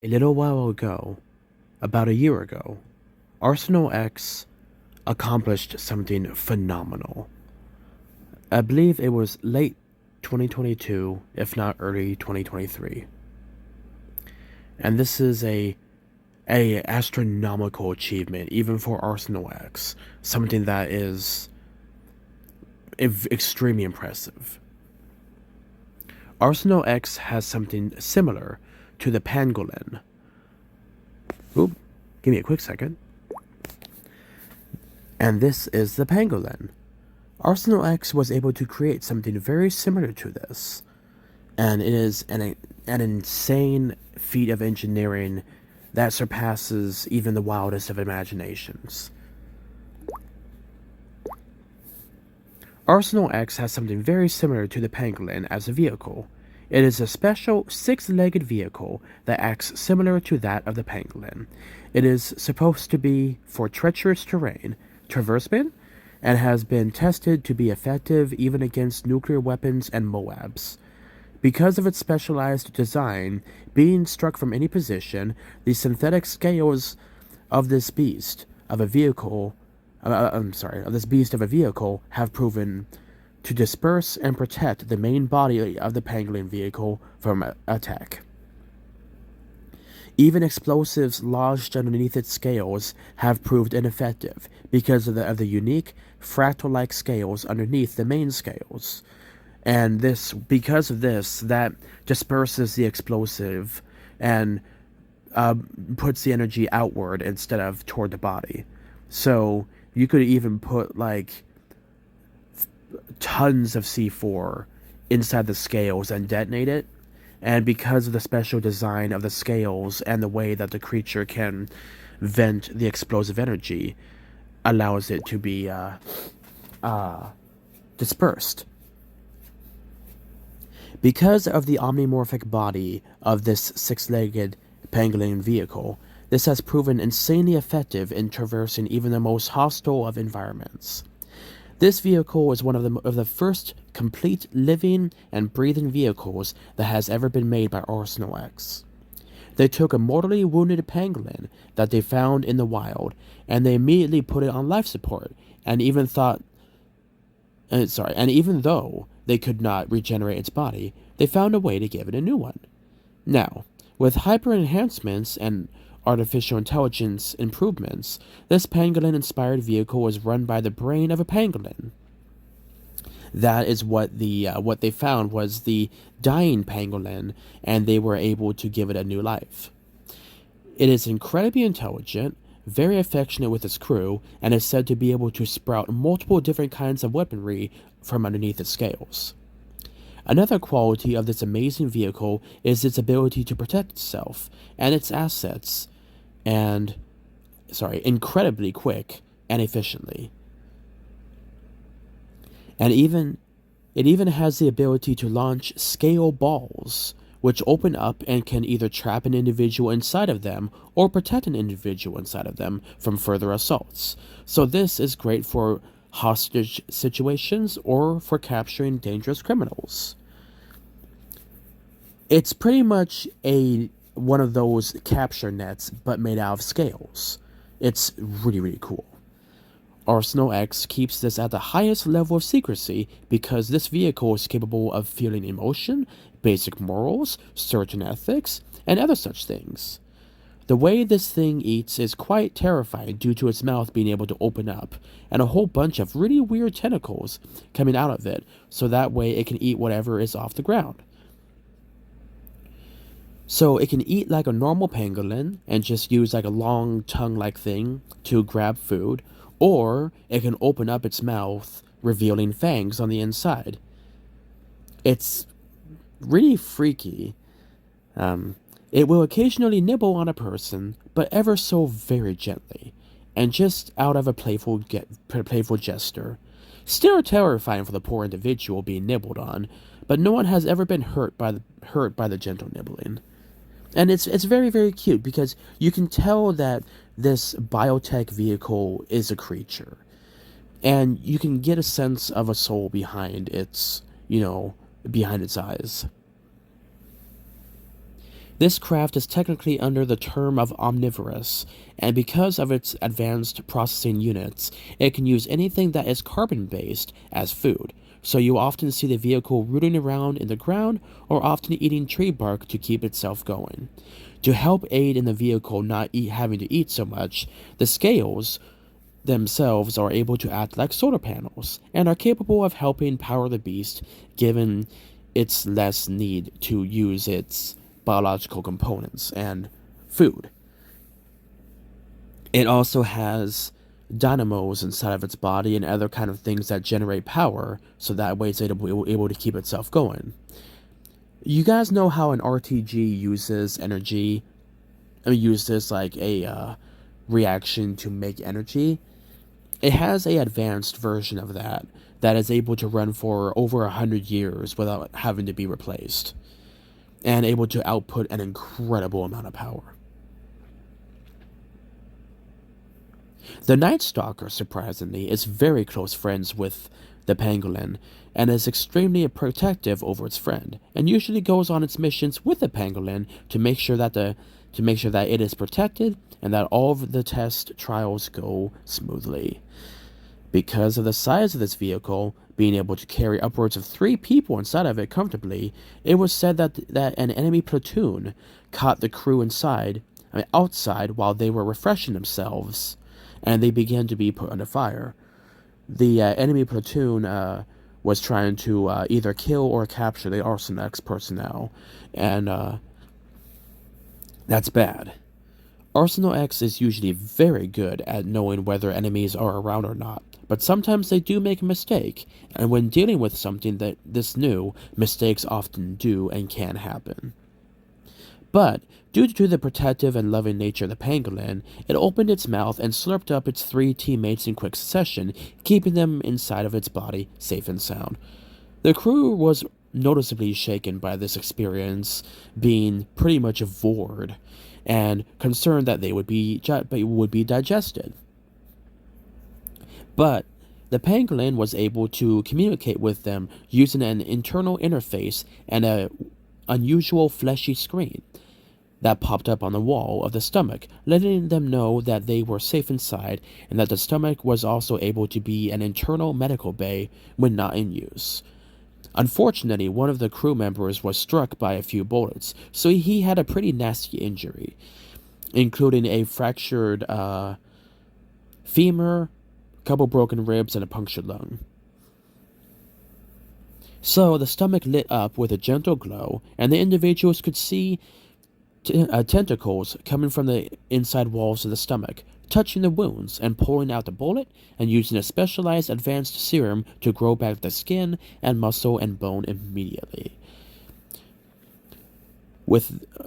A little while ago, about a year ago, Arsenal X accomplished something phenomenal. I believe it was late 2022, if not early 2023. And this is a astronomical achievement even for Arsenal X, something that is extremely impressive. Arsenal X has something similar to the Pangolin. Oop, give me a quick second. And this is the Pangolin. Arsenal X was able to create something very similar to this, and it is an insane feat of engineering that surpasses even the wildest of imaginations. Arsenal X has something very similar to the Pangolin as a vehicle. It is a special six-legged vehicle that acts similar to that of the Pangolin. It is supposed to be for treacherous terrain, traversement, and has been tested to be effective even against nuclear weapons and MOABs. Because of its specialized design, being struck from any position, the synthetic scales of this beast of a vehicle have proven to disperse and protect the main body of the Pangolin vehicle from attack. Even explosives lodged underneath its scales have proved ineffective because of the unique fractal-like scales underneath the main scales. And because of this, that disperses the explosive and puts the energy outward instead of toward the body. So you could even put like tons of C4 inside the scales and detonate it. And because of the special design of the scales and the way that the creature can vent the explosive energy, allows it to be dispersed. Because of the omnimorphic body of this six-legged pangolin vehicle, this has proven insanely effective in traversing even the most hostile of environments. This vehicle is one of the first complete living and breathing vehicles that has ever been made by Arsenal X. They took a mortally wounded pangolin that they found in the wild, and they immediately put it on life support, and even though they could not regenerate its body, they found a way to give it a new one. Now, with hyper enhancements and artificial intelligence improvements, this pangolin-inspired vehicle was run by the brain of a pangolin. That is what they found was the dying pangolin, and they were able to give it a new life. It is incredibly intelligent, very affectionate with its crew, and is said to be able to sprout multiple different kinds of weaponry from underneath its scales. Another quality of this amazing vehicle is its ability to protect itself and its assets, incredibly quick and efficiently. And it even has the ability to launch scale balls, which open up and can either trap an individual inside of them or protect an individual inside of them from further assaults. So this is great for hostage situations or for capturing dangerous criminals. It's pretty much one of those capture nets, but made out of scales. It's really, really cool. Arsenal X keeps this at the highest level of secrecy because this vehicle is capable of feeling emotion, basic morals, certain ethics, and other such things. The way this thing eats is quite terrifying due to its mouth being able to open up, and a whole bunch of really weird tentacles coming out of it, so that way it can eat whatever is off the ground. So it can eat like a normal pangolin and just use like a long tongue-like thing to grab food, or it can open up its mouth, revealing fangs on the inside. It's really freaky. It will occasionally nibble on a person, but ever so very gently, and just out of a playful gesture. Still terrifying for the poor individual being nibbled on, but no one has ever been hurt by the gentle nibbling. And it's very, very cute because you can tell that this biotech vehicle is a creature. And you can get a sense of a soul behind its eyes. This craft is technically under the term of omnivorous, and because of its advanced processing units, it can use anything that is carbon-based as food. So you often see the vehicle rooting around in the ground or often eating tree bark to keep itself going. To help aid in the vehicle not having to eat so much, the scales themselves are able to act like solar panels and are capable of helping power the beast given its less need to use its biological components and food. It also has dynamos inside of its body and other kind of things that generate power, so that way it's able to keep itself going. You guys know how an RTG uses energy, uses like a reaction to make energy? It has a advanced version of that is able to run for over 100 years without having to be replaced, and able to output an incredible amount of power. The Night Stalker, surprisingly, is very close friends with the pangolin and is extremely protective over its friend, and usually goes on its missions with the pangolin to make sure that it is protected and that all of the test trials go smoothly. Because of the size of this vehicle, being able to carry upwards of 3 people inside of it comfortably, it was said that an enemy platoon caught the crew outside while they were refreshing themselves, and they began to be put under fire. The enemy platoon was trying to either kill or capture the Arsenal X personnel, and that's bad. Arsenal X is usually very good at knowing whether enemies are around or not, but sometimes they do make a mistake, and when dealing with something that this new, mistakes often do and can happen. But, due to the protective and loving nature of the pangolin, it opened its mouth and slurped up its 3 teammates in quick succession, keeping them inside of its body safe and sound. The crew was noticeably shaken by this experience, being pretty much bored and concerned that they would be digested. But the pangolin was able to communicate with them using an internal interface and an unusual fleshy screen that popped up on the wall of the stomach, letting them know that they were safe inside and that the stomach was also able to be an internal medical bay when not in use. Unfortunately, one of the crew members was struck by a few bullets, so he had a pretty nasty injury, including a fractured femur, a couple broken ribs, and a punctured lung. So the stomach lit up with a gentle glow, and the individuals could see tentacles coming from the inside walls of the stomach, touching the wounds and pulling out the bullet, and using a specialized advanced serum to grow back the skin and muscle and bone immediately.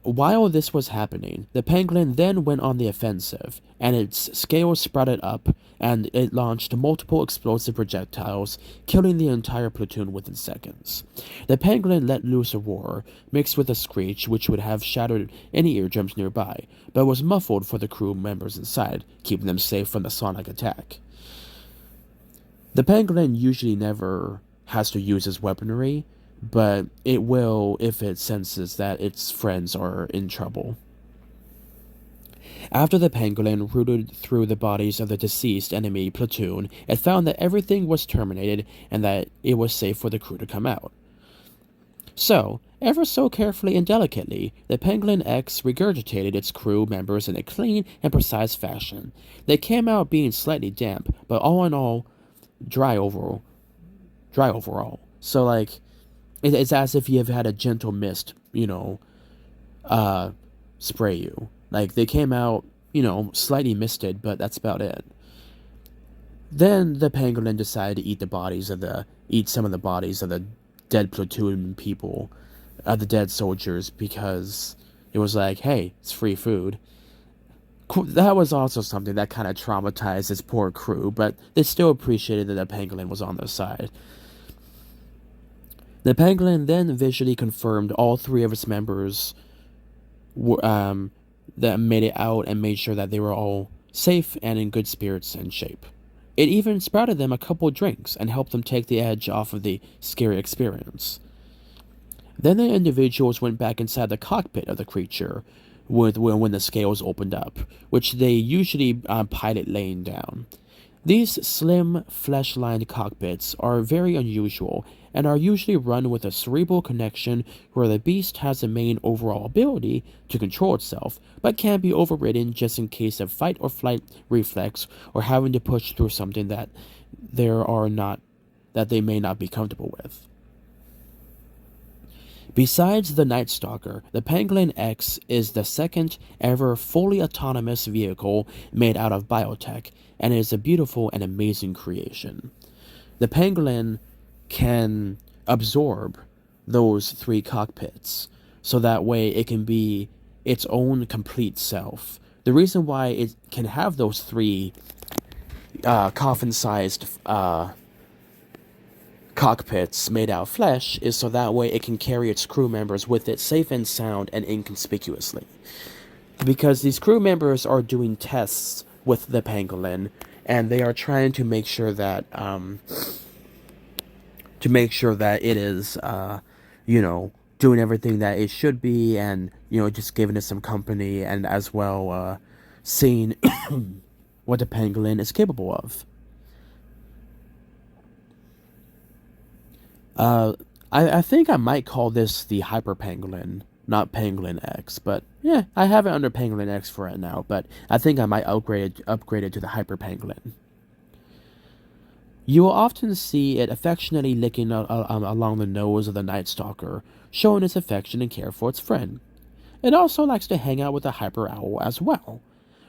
While this was happening, the pangolin then went on the offensive, and its scales sprouted up, and it launched multiple explosive projectiles, killing the entire platoon within seconds. The pangolin let loose a roar, mixed with a screech which would have shattered any eardrums nearby, but was muffled for the crew members inside, keeping them safe from the sonic attack. The pangolin usually never has to use its weaponry, but it will if it senses that its friends are in trouble. After the pangolin rooted through the bodies of the deceased enemy platoon, it found that everything was terminated and that it was safe for the crew to come out. So, ever so carefully and delicately, the Pangolin X regurgitated its crew members in a clean and precise fashion. They came out being slightly damp, but all in all, dry overall. So, like, it's as if you have had a gentle mist, spray you. Like, they came out, slightly misted, but that's about it. Then the pangolin decided to eat some of the bodies of the dead platoon people, the dead soldiers, because it was like, hey, it's free food. That was also something that kind of traumatized this poor crew, but they still appreciated that the pangolin was on their side. The pangolin then visually confirmed all 3 of its members that made it out and made sure that they were all safe and in good spirits and shape. It even sprouted them a couple drinks and helped them take the edge off of the scary experience. Then the individuals went back inside the cockpit of the creature when the scales opened up, which they usually pilot laying down. These slim, flesh-lined cockpits are very unusual and are usually run with a cerebral connection where the beast has the main overall ability to control itself, but can be overridden just in case of fight or flight reflex or having to push through something that they may not be comfortable with. Besides the Night Stalker, the Pangolin X is the second ever fully autonomous vehicle made out of biotech, and it is a beautiful and amazing creation. The Pangolin can absorb those three cockpits, so that way it can be its own complete self. The reason why it can have those three coffin-sized cockpits made out of flesh is so that way it can carry its crew members with it safe and sound and inconspicuously. Because these crew members are doing tests with the pangolin, and they are trying to make sure that it is doing everything that it should be, and just giving it some company, and as well seeing what the pangolin is capable of. I think I might call this the Hyper Pangolin, not Pangolin X, but yeah, I have it under Pangolin X for right now, but I think I might upgrade it to the Hyper Pangolin. You will often see it affectionately licking along the nose of the Night Stalker, showing its affection and care for its friend. It also likes to hang out with the Hyper Owl as well.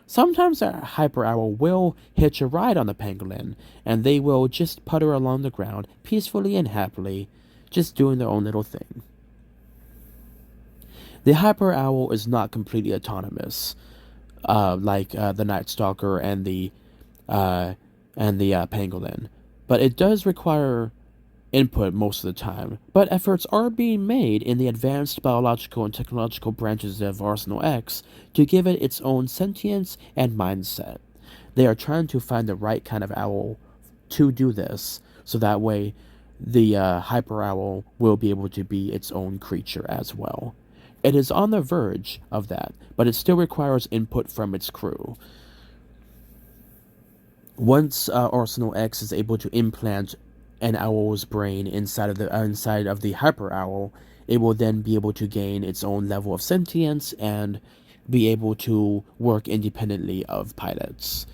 Sometimes a Hyper Owl will hitch a ride on the pangolin, and they will just putter along the ground peacefully and happily, just doing their own little thing. The Hyper Owl is not completely autonomous, like the Night Stalker and the pangolin, but it does require input most of the time. But efforts are being made in the advanced biological and technological branches of Arsenal X to give it its own sentience and mindset. They are trying to find the right kind of owl to do this, so that way the Hyper Owl will be able to be its own creature as well. It is on the verge of that, but it still requires input from its crew. Once Arsenal X is able to implant an owl's brain inside of the Hyper Owl, it will then be able to gain its own level of sentience and be able to work independently of pilots.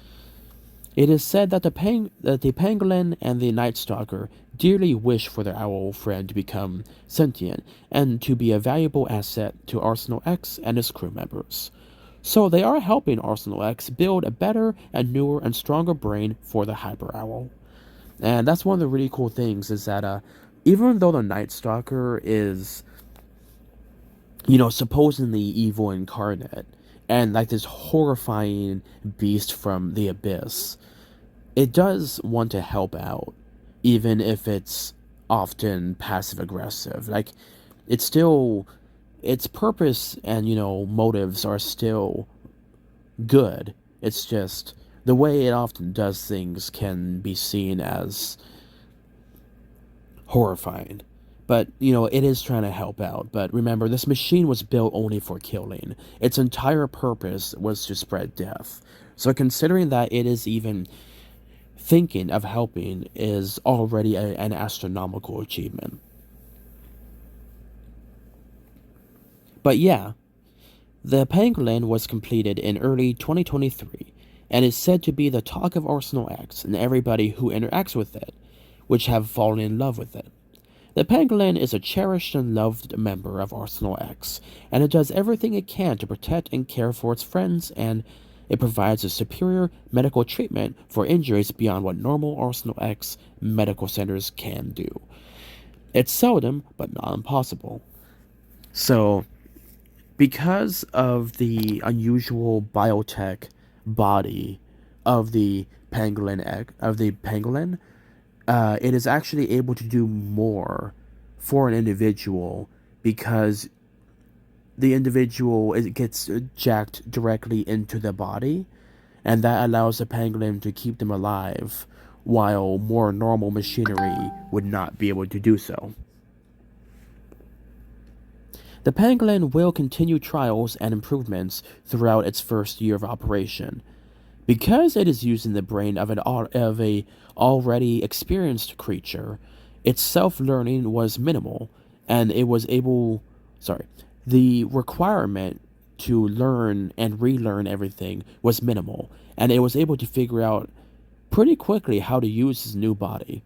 It is said that the pangolin and the Night Stalker dearly wish for their owl friend to become sentient and to be a valuable asset to Arsenal X and its crew members. So they are helping Arsenal X build a better and newer and stronger brain for the Hyper Owl. And that's one of the really cool things is that even though the Night Stalker is, supposedly evil incarnate and like this horrifying beast from the abyss, it does want to help out, even if it's often passive aggressive. Like, it's still, its purpose and, motives are still good. It's just the way it often does things can be seen as horrifying. But, it is trying to help out. But remember, this machine was built only for killing. Its entire purpose was to spread death. So considering that it is even thinking of helping is already an astronomical achievement. But yeah, the Pangolin was completed in early 2023 and is said to be the talk of Arsenal X and everybody who interacts with it, which have fallen in love with it. The pangolin is a cherished and loved member of Arsenal X, and it does everything it can to protect and care for its friends, and it provides a superior medical treatment for injuries beyond what normal Arsenal X medical centers can do. It's seldom, but not impossible. So, because of the unusual biotech body of the pangolin, it is actually able to do more for an individual because the individual it gets jacked directly into the body, and that allows the pangolin to keep them alive, while more normal machinery would not be able to do so. The Pangolin will continue trials and improvements throughout its first year of operation. Because it is using the brain of a already experienced creature, its self-learning was minimal, and it was able, sorry, the requirement to learn and relearn everything was minimal, and it was able to figure out pretty quickly how to use his new body.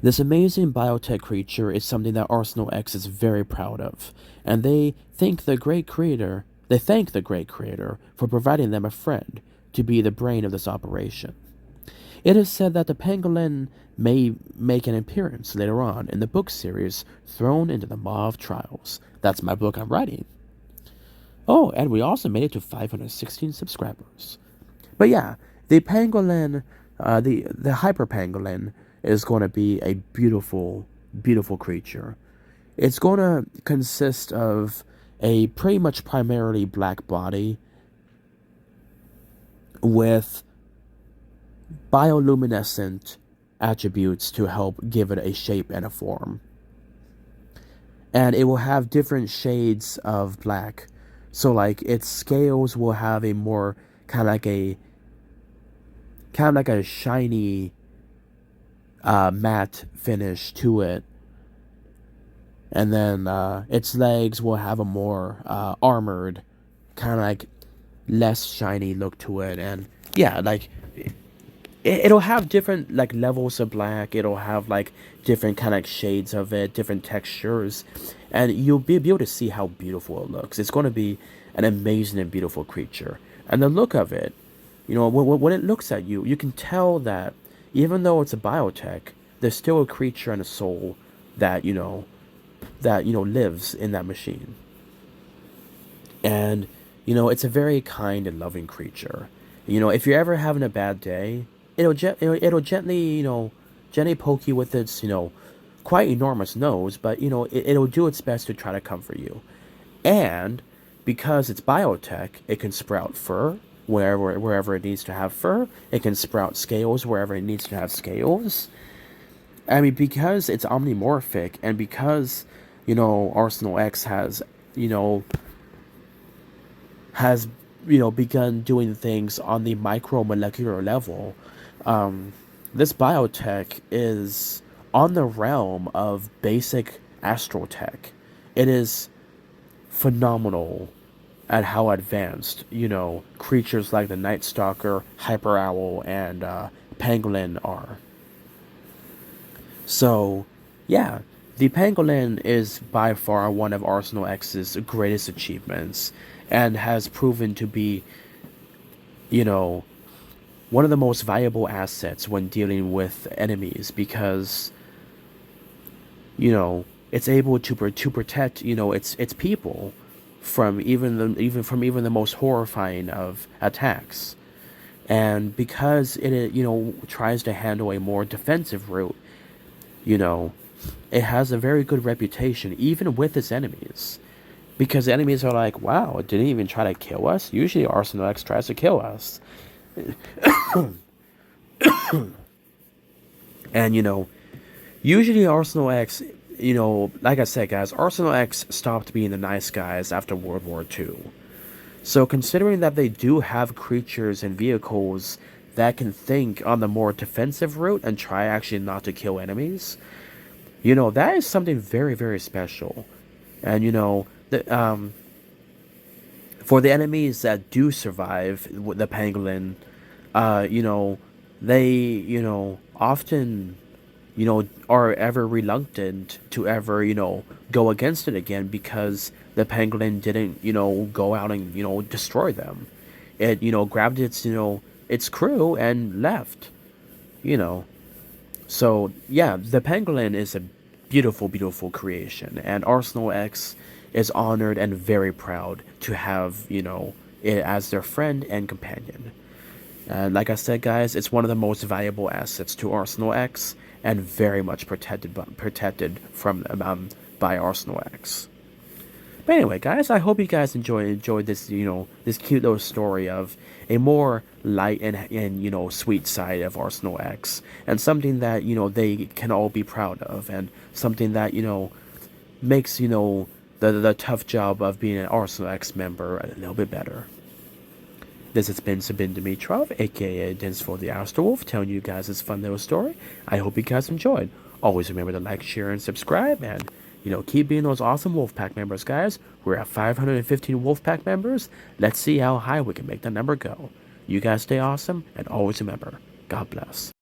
This amazing biotech creature is something that Arsenal X is very proud of, and they thank the great creator for providing them a friend to be the brain of this operation. It is said that the pangolin may make an appearance later on in the book series Thrown into the Maw of Trials. That's my book I'm writing. Oh, and we also made it to 516 subscribers. But yeah, the pangolin, the hyper pangolin is going to be a beautiful, beautiful creature. It's going to consist of a pretty much primarily black body with bioluminescent attributes to help give it a shape and a form. And it will have different shades of black. So like its scales will have a more kind of like a shiny matte finish to it. And then its legs will have a more armored, kind of like less shiny look to it. And yeah, like it'll have different like levels of black. It'll have like different kind of shades of it, different textures, and you'll be able to see how beautiful it looks. It's going to be an amazing and beautiful creature. And the look of it, when it looks at you, you can tell that even though it's a biotech, there's still a creature and a soul that lives in that machine. And it's a very kind and loving creature. If you're ever having a bad day, it'll gently poke you with its quite enormous nose, but it'll do its best to try to comfort you. And because it's biotech, it can sprout fur wherever it needs to have fur. It can sprout scales wherever it needs to have scales. I mean, because it's omnimorphic, and because Arsenal X has begun doing things on the micromolecular level, this biotech is on the realm of basic astrotech. It is phenomenal at how advanced, creatures like the Night Stalker, Hyper Owl, and Pangolin are. So, yeah, the Pangolin is by far one of Arsenal X's greatest achievements, and has proven to be, one of the most valuable assets when dealing with enemies, because, it's able to protect, its people from even the most horrifying of attacks. And because it tries to handle a more defensive route, it has a very good reputation even with its enemies, because the enemies are like, wow, it didn't even try to kill us. Usually Arsenal X tries to kill us. And usually Arsenal X, like I said, guys, Arsenal X stopped being the nice guys after World War II. So considering that they do have creatures and vehicles that can think on the more defensive route and try actually not to kill enemies, that is something very, very special. And for the enemies that do survive the pangolin, they often are ever reluctant to ever go against it again, because the pangolin didn't go out and destroy them. It grabbed its crew and left. So yeah, the pangolin is a beautiful, beautiful creation, and Arsenal X is honored and very proud to have it as their friend and companion. Like I said, guys, it's one of the most valuable assets to Arsenal X, and very much protected from by Arsenal X. But anyway, guys, I hope you guys enjoyed this this cute little story of a more light and sweet side of Arsenal X, and something that they can all be proud of, and something that makes, the tough job of being an Arsenal X member a little bit better. This has been Sabin Dimitrov, aka Dance for the Wolf, telling you guys this fun little story. I hope you guys enjoyed. Always remember to like, share, and subscribe, and keep being those awesome Wolfpack members, guys. We're at 515 Wolfpack members. Let's see how high we can make the number go. You guys stay awesome, and always remember, God bless.